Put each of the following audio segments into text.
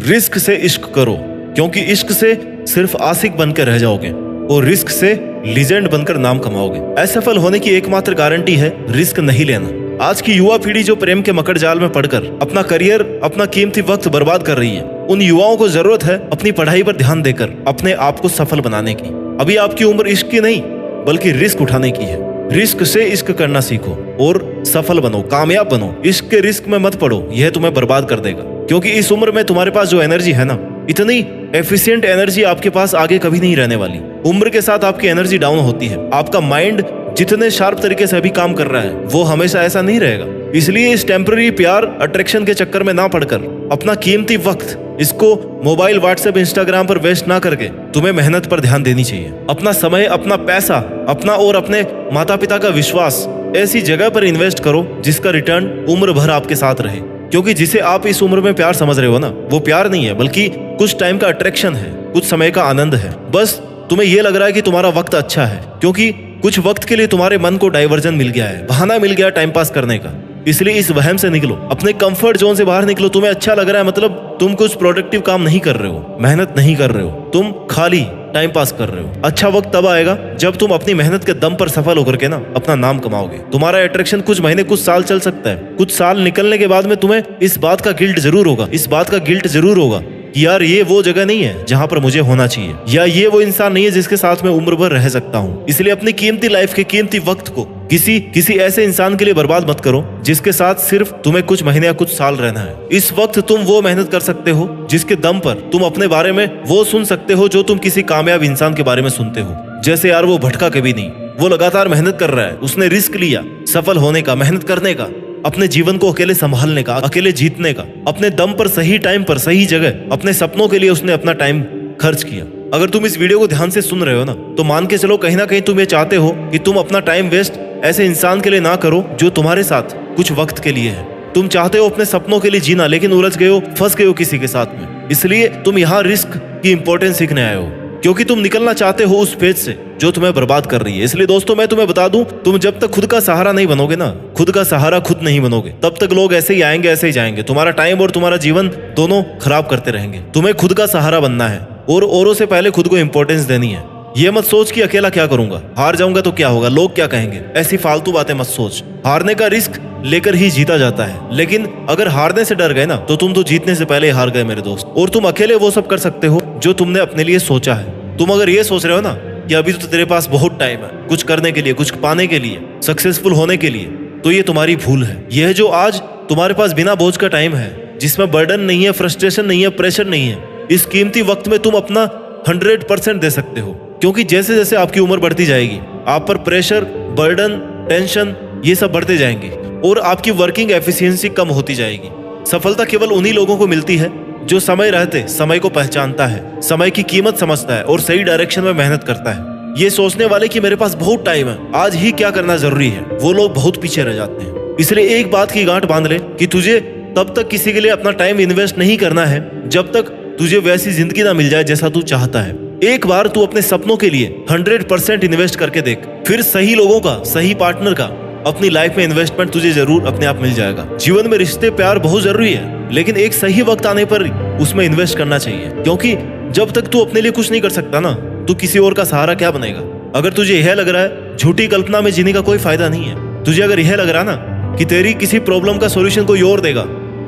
Risk से इश्क करो, क्योंकि इश्क से सिर्फ आशिक बनकर रह जाओगे और रिस्क से लीजेंड बनकर नाम कमाओगे। असफल होने की एकमात्र गारंटी है रिस्क नहीं लेना। आज की युवा पीढ़ी जो प्रेम के मकड़ जाल में पड़कर अपना करियर, अपना कीमती वक्त बर्बाद कर रही है, उन युवाओं को जरूरत है अपनी पढ़ाई पर ध्यान देकर अपने आप को सफल बनाने की। अभी आपकी उम्र इश्क की नहीं बल्कि रिस्क उठाने की है। रिस्क से इश्क करना सीखो और सफल बनो, कामयाब बनो। इश्क के रिस्क में मत पड़ो, यह तुम्हें बर्बाद कर देगा। क्योंकि इस उम्र में तुम्हारे पास जो एनर्जी है ना, इतनी एफिशिएंट एनर्जी आपके पास आगे कभी नहीं रहने वाली। उम्र के साथ आपकी एनर्जी डाउन होती है। आपका माइंड जितने शार्प तरीके से अभी काम कर रहा है वो हमेशा ऐसा नहीं रहेगा। इसलिए इस टेम्पररी प्यार, अट्रैक्शन के चक्कर में ना पड़कर अपना कीमती वक्त इसको मोबाइल, व्हाट्सएप, इंस्टाग्राम पर वेस्ट ना करके तुम्हें मेहनत पर ध्यान देनी चाहिए। अपना समय, अपना पैसा, अपना और अपने माता पिता का विश्वास ऐसी जगह पर इन्वेस्ट करो जिसका रिटर्न उम्र भर आपके साथ रहे। क्योंकि जिसे आप इस उम्र में प्यार समझ रहे हो ना, वो प्यार नहीं है बल्कि कुछ टाइम का अट्रैक्शन है, कुछ समय का आनंद है। बस तुम्हें ये लग रहा है कि तुम्हारा वक्त अच्छा है क्योंकि कुछ वक्त के लिए तुम्हारे मन को डाइवर्जन मिल गया है, बहाना मिल गया टाइम पास करने का। इसलिए इस वहम से निकलो, अपने कंफर्ट जोन से बाहर निकलो। तुम्हें अच्छा लग रहा है मतलब तुम कुछ प्रोडक्टिव काम नहीं कर रहे हो, मेहनत नहीं कर रहे हो, तुम खाली टाइम पास कर रहे हो। अच्छा वक्त तब आएगा जब तुम अपनी मेहनत के दम पर सफल होकर के ना अपना नाम कमाओगे। तुम्हारा अट्रैक्शन कुछ महीने, कुछ साल चल सकता है। कुछ साल निकलने के बाद में तुम्हें इस बात का गिल्ट जरूर होगा, इस बात का गिल्ट जरूर होगा कि यार ये वो जगह नहीं है जहां पर मुझे होना चाहिए, या ये वो इंसान नहीं है जिसके साथ मैं उम्र भर रह सकता हूँ। इसलिए अपनी कीमती लाइफ के कीमती वक्त को किसी ऐसे इंसान के लिए बर्बाद मत करो जिसके साथ सिर्फ तुम्हें कुछ महीने या कुछ साल रहना है। इस वक्त तुम वो मेहनत कर सकते हो जिसके दम पर तुम अपने बारे में वो सुन सकते हो जो तुम किसी कामयाब इंसान के बारे में सुनते हो। जैसे यार वो भटका कभी नहीं, वो लगातार मेहनत कर रहा है, उसने रिस्क लिया सफल होने का, मेहनत करने का, अपने जीवन को अकेले संभालने का, अकेले जीतने का, अपने दम पर सही टाइम पर सही जगह अपने सपनों के लिए उसने अपना टाइम खर्च किया। अगर तुम इस वीडियो को ध्यान से सुन रहे हो ना, तो मान के चलो कहीं ना कहीं तुम ये चाहते हो कि तुम अपना टाइम वेस्ट ऐसे इंसान के लिए ना करो जो तुम्हारे साथ कुछ वक्त के लिए है। तुम चाहते हो अपने सपनों के लिए जीना, लेकिन उलझ गए हो, फंस गए हो किसी के साथ में। इसलिए तुम यहाँ रिस्क की इंपॉर्टेंस सीखने आए हो, क्योंकि तुम निकलना चाहते हो उस फेज से जो तुम्हें बर्बाद कर रही है। इसलिए दोस्तों मैं तुम्हें बता दूं, तुम जब तक खुद का सहारा नहीं बनोगे ना, खुद का सहारा खुद नहीं बनोगे, तब तक लोग ऐसे ही आएंगे, ऐसे ही जाएंगे। तुम्हारा टाइम और तुम्हारा जीवन दोनों खराब करते रहेंगे। तुम्हें खुद का सहारा बनना है और औरों से पहले खुद को इंपॉर्टेंस देनी है। ये मत सोच कि अकेला क्या करूंगा, हार जाऊंगा तो क्या होगा, लोग क्या कहेंगे, ऐसी फालतू बातें मत सोच। हारने का रिस्क लेकर ही जीता जाता है, लेकिन अगर हारने से डर गए ना तो तुम तो जीतने से पहले हार गए मेरे दोस्त। और तुम अकेले वो सब कर सकते हो जो तुमने अपने लिए सोचा है। तुम अगर ये सोच रहे हो ना कि अभी तो तेरे पास बहुत टाइम है कुछ करने के लिए, कुछ पाने के लिए, सक्सेसफुल होने के लिए, तो ये तुम्हारी भूल है। यह जो आज तुम्हारे पास बिना बोझ का टाइम है, जिसमें बर्डन नहीं है, फ्रस्ट्रेशन नहीं है, प्रेशर नहीं है, इस कीमती वक्त में तुम अपना 100% दे सकते हो। क्योंकि जैसे जैसे आपकी उम्र बढ़ती जाएगी, आप पर प्रेशर, बर्डन, टेंशन ये सब बढ़ते जाएंगे और आपकी वर्किंग एफिशिएंसी कम होती जाएगी। सफलता केवल उन्हीं लोगों को मिलती है जो समय रहते समय को पहचानता है, समय की कीमत समझता है और सही डायरेक्शन में मेहनत करता है। ये सोचने वाले कि मेरे पास बहुत टाइम है, आज ही क्या करना जरूरी है, वो लोग बहुत पीछे रह जाते हैं। इसलिए एक बात की गांठ बांध ले कि तुझे तब तक किसी के लिए अपना टाइम इन्वेस्ट नहीं करना है जब तक तुझे वैसी जिंदगी ना मिल जाए जैसा तू चाहता है। एक बार तू अपने सपनों के लिए 100% इन्वेस्ट करके देख, फिर सही लोगों का, सही पार्टनर का अपनी लाइफ में इन्वेस्टमेंट तुझे जरूर अपने आप मिल जाएगा। जीवन में रिश्ते, प्यार बहुत जरूरी है, लेकिन एक सही वक्त आने पर उसमें इन्वेस्ट करना चाहिए। क्योंकि जब तक तू अपने लिए कुछ नहीं कर सकता ना, तू किसी और का सहारा क्या बनेगा। अगर तुझे यह लग रहा है झूठी कल्पना में जीने का कोई फायदा नहीं है, तुझे अगर यह लग रहा ना कि तेरी किसी प्रॉब्लम का सोल्यूशन कोई और देगा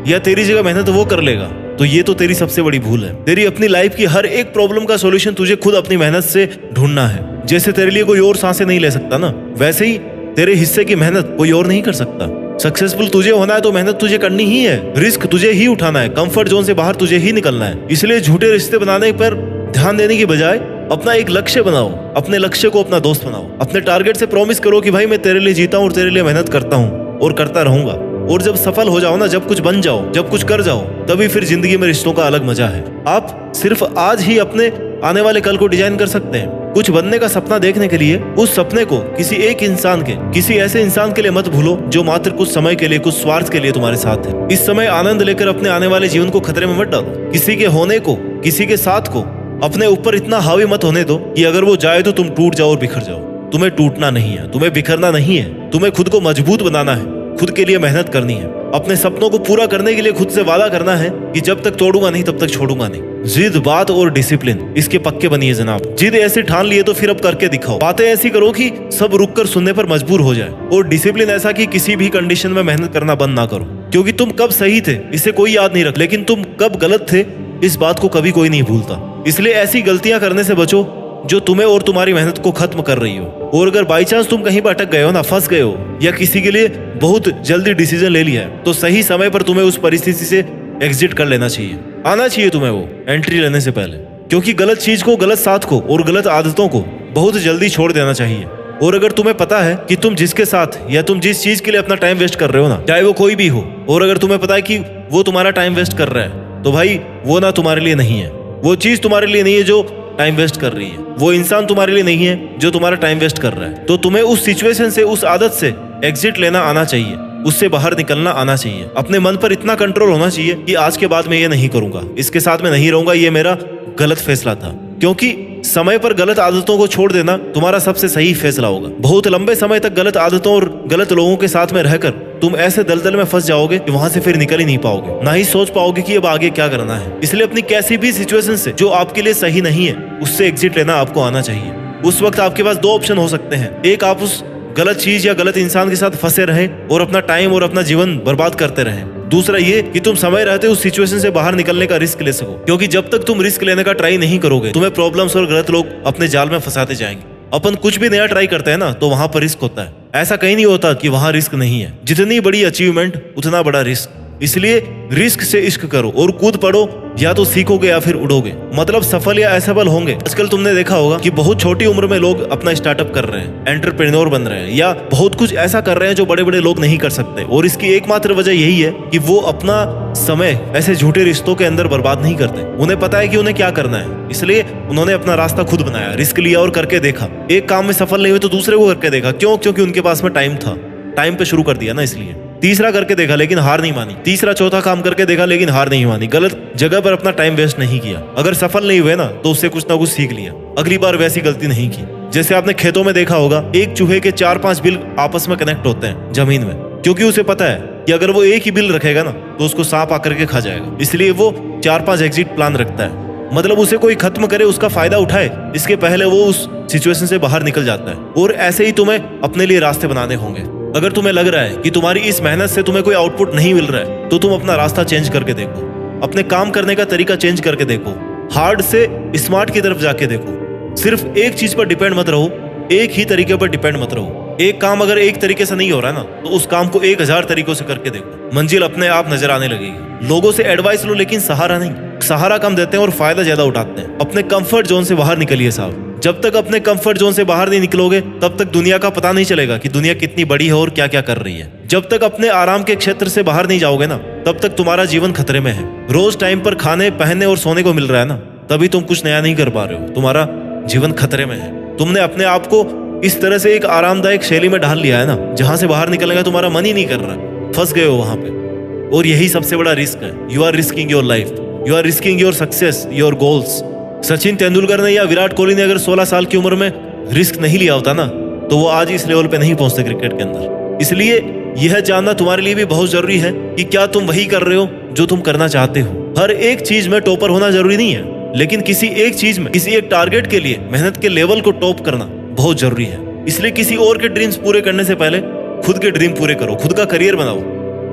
या तेरी जगह मेहनत वो कर लेगा, तो ये तो तेरी सबसे बड़ी भूल है। तेरी अपनी लाइफ की हर एक प्रॉब्लम का सॉल्यूशन तुझे खुद अपनी मेहनत से ढूंढना है। जैसे तेरे लिए कोई और सांसें नहीं ले सकता ना, वैसे ही तेरे हिस्से की मेहनत कोई और नहीं कर सकता। सक्सेसफुल तुझे होना है तो मेहनत तुझे करनी ही है, रिस्क तुझे ही उठाना है, कंफर्ट जोन से बाहर तुझे ही निकलना है। इसलिए झूठे रिश्ते बनाने पर ध्यान देने की बजाय अपना एक लक्ष्य बनाओ, अपने लक्ष्य को अपना दोस्त बनाओ। अपने टारगेट से प्रॉमिस करो कि भाई मैं तेरे लिए जीता हूँ और तेरे लिए मेहनत करता हूँ और करता रहूंगा। और जब सफल हो जाओ ना, जब कुछ बन जाओ, जब कुछ कर जाओ, तभी फिर जिंदगी में रिश्तों का अलग मजा है। आप सिर्फ आज ही अपने आने वाले कल को डिजाइन कर सकते हैं। कुछ बनने का सपना देखने के लिए उस सपने को किसी एक इंसान के, किसी ऐसे इंसान के लिए मत भूलो जो मात्र कुछ समय के लिए, कुछ स्वार्थ के लिए तुम्हारे साथ है। इस समय आनंद लेकर अपने आने वाले जीवन को खतरे में मत डालो। किसी के होने को, किसी के साथ को अपने ऊपर इतना हावी मत होने दो कि अगर वो जाए तो तुम टूट जाओ और बिखर जाओ। तुम्हें टूटना नहीं है, तुम्हें बिखरना नहीं है, तुम्हें खुद को मजबूत बनाना है, खुद के लिए मेहनत करनी है। अपने सपनों को पूरा करने के लिए खुद से वादा करना है कि जब तक तोड़ूंगा नहीं तब तक छोड़ूंगा नहीं। जिद, बात और डिसिप्लिन इसके पक्के बनिए जनाब। जिद ऐसे ठान लिए तो फिर अब करके दिखाओ। बातें ऐसी करो कि सब रुक कर सुनने पर मजबूर हो जाए, और डिसिप्लिन ऐसा कि किसी भी कंडीशन में मेहनत करना बंद ना करो। क्योंकि तुम कब सही थे इसे कोई याद नहीं रख, लेकिन तुम कब गलत थे इस बात को कभी कोई नहीं भूलता। इसलिए ऐसी गलतियां करने से बचो जो तुम्हें और तुम्हारी मेहनत को खत्म कर रही हो। और अगर बाई चांस तुम कहीं पर अटक गए हो ना, फंस गए हो, या किसी के लिए बहुत जल्दी डिसीजन ले लिया है, तो सही समय पर तुम्हें उस परिस्थिति से एग्जिट कर लेना चाहिए। आना चाहिए तुम्हें वो एंट्री लेने से पहले। क्योंकि गलत चीज को, गलत साथ को और गलत आदतों को बहुत जल्दी छोड़ देना चाहिए। और अगर तुम्हें पता है कि तुम जिसके साथ या तुम जिस चीज के लिए अपना टाइम वेस्ट कर रहे हो ना, चाहे वो कोई भी हो, और अगर तुम्हें पता है कि वो तुम्हारा टाइम वेस्ट कर रहा है, तो भाई वो ना तुम्हारे लिए नहीं है। वो चीज तुम्हारे लिए नहीं है जो टाइम वेस्ट कर रही है। वो इंसान तुम्हारे लिए नहीं है जो तुम्हारा टाइम वेस्ट कर रहा है। तो तुम्हें उस सिचुएशन से, उस आदत से एग्जिट लेना आना चाहिए, उससे बाहर निकलना आना चाहिए। अपने मन पर इतना कंट्रोल होना चाहिए कि आज के बाद मैं ये नहीं करूंगा, इसके साथ मैं नहीं रहूंगा, ये मेरा गलत फैसला था। क्योंकि समय पर गलत आदतों को छोड़ देना तुम्हारा सबसे सही फैसला होगा। बहुत लंबे समय तक गलत आदतों और गलत लोगों के साथ में रहकर तुम ऐसे दलदल में फंस जाओगे कि वहां से फिर निकल ही नहीं पाओगे, ना ही सोच पाओगे कि अब आगे क्या करना है। इसलिए अपनी कैसी भी सिचुएशन से जो आपके लिए सही नहीं है, उससे एग्जिट लेना आपको आना चाहिए। उस वक्त आपके पास दो ऑप्शन हो सकते हैं। एक, आप उस गलत चीज या गलत इंसान के साथ फंसे रहे और अपना टाइम और अपना जीवन बर्बाद करते रहे। दूसरा ये कि तुम समय रहते उस सिचुएशन से बाहर निकलने का रिस्क ले सको। क्योंकि जब तक तुम रिस्क लेने का ट्राई नहीं करोगे, तुम्हें प्रॉब्लम्स और गलत लोग अपने जाल में फंसाते जाएंगे। अपन कुछ भी नया ट्राई करते हैं ना, तो वहां पर रिस्क होता है। ऐसा कहीं नहीं होता कि वहां रिस्क नहीं है। जितनी बड़ी अचीवमेंट उतना बड़ा रिस्क। इसलिए रिस्क से इश्क करो और कूद पड़ो, या तो सीखोगे या फिर उड़ोगे। मतलब सफल या असफल होंगे। आजकल तुमने देखा होगा कि बहुत छोटी उम्र में लोग अपना स्टार्टअप कर रहे हैं, एंटरप्रेन्योर बन रहे हैं, या बहुत कुछ ऐसा कर रहे हैं जो बड़े बड़े लोग नहीं कर सकते। और इसकी एकमात्र वजह यही है कि वो अपना समय ऐसे झूठे रिश्तों के अंदर बर्बाद नहीं करते। उन्हें पता है कि उन्हें क्या करना है, इसलिए उन्होंने अपना रास्ता खुद बनाया, रिस्क लिया और करके देखा। एक काम में सफल नहीं हुए तो दूसरे को करके देखा। क्यों? क्योंकि उनके पास में टाइम था, टाइम पे शुरू कर दिया ना, इसलिए। तीसरा करके देखा लेकिन हार नहीं मानी। तीसरा चौथा काम करके देखा लेकिन हार नहीं मानी। गलत जगह पर अपना टाइम वेस्ट नहीं किया। अगर सफल नहीं हुए ना, तो उससे कुछ ना कुछ सीख लिया, अगली बार वैसी गलती नहीं की। जैसे आपने खेतों में देखा होगा, एक चूहे के 4-5 बिल आपस में कनेक्ट होते हैं जमीन में, क्योंकि उसे पता है कि अगर वो एक ही बिल रखेगा ना, तो उसको सांप आकर के खा जाएगा। इसलिए वो 4-5 एग्जिट प्लान रखता है। मतलब उसे कोई खत्म करे, उसका फायदा उठाए, इसके पहले वो उस सिचुएशन से बाहर निकल जाता है। और ऐसे ही तुम्हें अपने लिए रास्ते बनाने होंगे। अगर तुम्हें लग रहा है कि तुम्हारी इस मेहनत से तुम्हें कोई आउटपुट नहीं मिल रहा है, तो तुम अपना रास्ता चेंज करके देखो, अपने काम करने का तरीका चेंज करके देखो, हार्ड से स्मार्ट की तरफ जाके देखो। सिर्फ एक चीज पर डिपेंड मत रहो, एक ही तरीके पर डिपेंड मत रहो। एक काम अगर एक तरीके से नहीं हो रहा है ना, तो उस काम को 1000 तरीकों से करके देखो, मंजिल अपने आप नजर आने लगेगी। लोगों से एडवाइस लो, लेकिन सहारा नहीं। सहारा कम देते हैं और फायदा ज्यादा उठाते हैं। अपने कंफर्ट जोन से बाहर निकलिए साहब। जब तक अपने कंफर्ट जोन से बाहर नहीं निकलोगे, तब तक दुनिया का पता नहीं चलेगा कि दुनिया कितनी बड़ी है और क्या क्या कर रही है। जब तक अपने आराम के क्षेत्र से बाहर नहीं जाओगे ना, तब तक तुम्हारा जीवन खतरे में है। रोज टाइम पर खाने, पहनने और सोने को मिल रहा है ना, तभी तुम कुछ नया नहीं कर पा रहे हो, तुम्हारा जीवन खतरे में है। तुमने अपने आप को इस तरह से एक आरामदायक शैली में ढाल लिया है ना, जहां से बाहर निकलने का तुम्हारा मन ही नहीं कर रहा, फंस गए हो वहां पे। और यही सबसे बड़ा रिस्क है। You are risking your life, you are risking your success, your goals. Sachin Tendulkar ने या विराट कोहली ने अगर 16 साल की उम्र में रिस्क नहीं लिया होता ना, तो वो आज इस लेवल पे नहीं पहुंचते क्रिकेट के अंदर। इसलिए यह जानना तुम्हारे लिए भी बहुत जरूरी है कि क्या तुम वही कर रहे हो जो तुम करना चाहते हो। हर एक चीज में टॉपर होना जरूरी नहीं है, लेकिन किसी एक चीज में, किसी एक टारगेट के लिए मेहनत के लेवल को टॉप करना बहुत जरूरी है। इसलिए किसी और के ड्रीम्स पूरे करने से पहले खुद के ड्रीम पूरे करो, खुद का करियर बनाओ।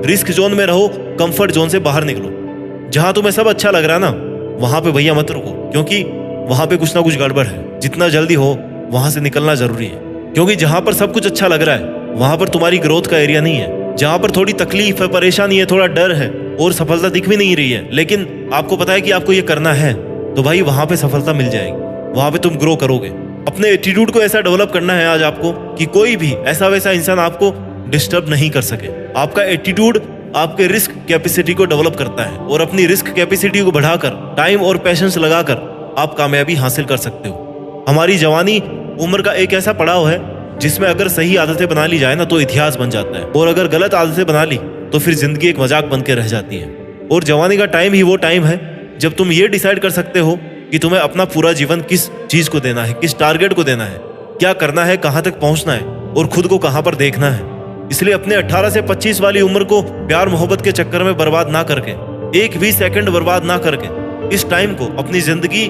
रिस्क जोन में रहो, कंफर्ट जोन से बाहर निकलो। जहां तुम्हें सब अच्छा लग रहा है ना, वहां पे भैया मत रुको, क्योंकि वहां पे कुछ ना कुछ गड़बड़ है। जितना जल्दी हो वहां से निकलना जरूरी है। क्योंकि जहां पर सब कुछ अच्छा लग रहा है, वहां पर तुम्हारी ग्रोथ का एरिया नहीं है। जहां पर थोड़ी तकलीफ है, परेशानी है, थोड़ा डर है और सफलता दिख भी नहीं रही है, लेकिन आपको पता है कि आपको ये करना है, तो भाई वहां पे सफलता मिल जाएगी, वहां पे तुम ग्रो करोगे। अपने एटीट्यूड को ऐसा डेवलप करना है आज आपको कि कोई भी ऐसा वैसा इंसान आपको डिस्टर्ब नहीं कर सके। आपका एटीट्यूड आपके रिस्क कैपेसिटी को डेवलप करता है, और अपनी रिस्क कैपेसिटी को बढ़ाकर, टाइम और पेशेंस लगाकर आप कामयाबी हासिल कर सकते हो। हमारी जवानी उम्र का एक ऐसा पड़ाव है जिसमें अगर सही आदतें बना ली जाए ना, तो इतिहास बन जाता है, और अगर गलत आदतें बना ली तो फिर जिंदगी एक मजाक बन के रह जाती है। और जवानी का टाइम ही वो टाइम है जब तुम ये डिसाइड कर सकते हो कि तुम्हें अपना पूरा जीवन किस चीज को देना है, किस टारगेट को देना है, क्या करना है, कहाँ तक पहुंचना है और खुद को कहाँ पर देखना है। इसलिए अपने 18 से 25 वाली उम्र को प्यार मोहब्बत के चक्कर में बर्बाद ना करके, एक भी सेकंड बर्बाद ना करके इस टाइम को अपनी जिंदगी,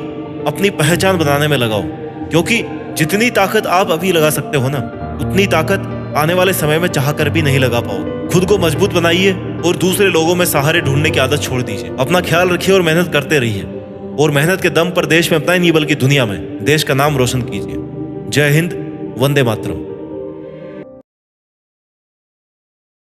अपनी पहचान बनाने में लगाओ। क्योंकि जितनी ताकत आप अभी लगा सकते हो ना, उतनी ताकत आने वाले समय में चाह कर भी नहीं लगा पाओ। खुद को मजबूत बनाइए और दूसरे लोगों में सहारे ढूंढने की आदत छोड़ दीजिए। अपना ख्याल रखिए और मेहनत करते रहिए, और मेहनत के दम पर देश में अपना ही नहीं बल्कि दुनिया में देश का नाम रोशन कीजिए। जय हिंद, वंदे मातरम।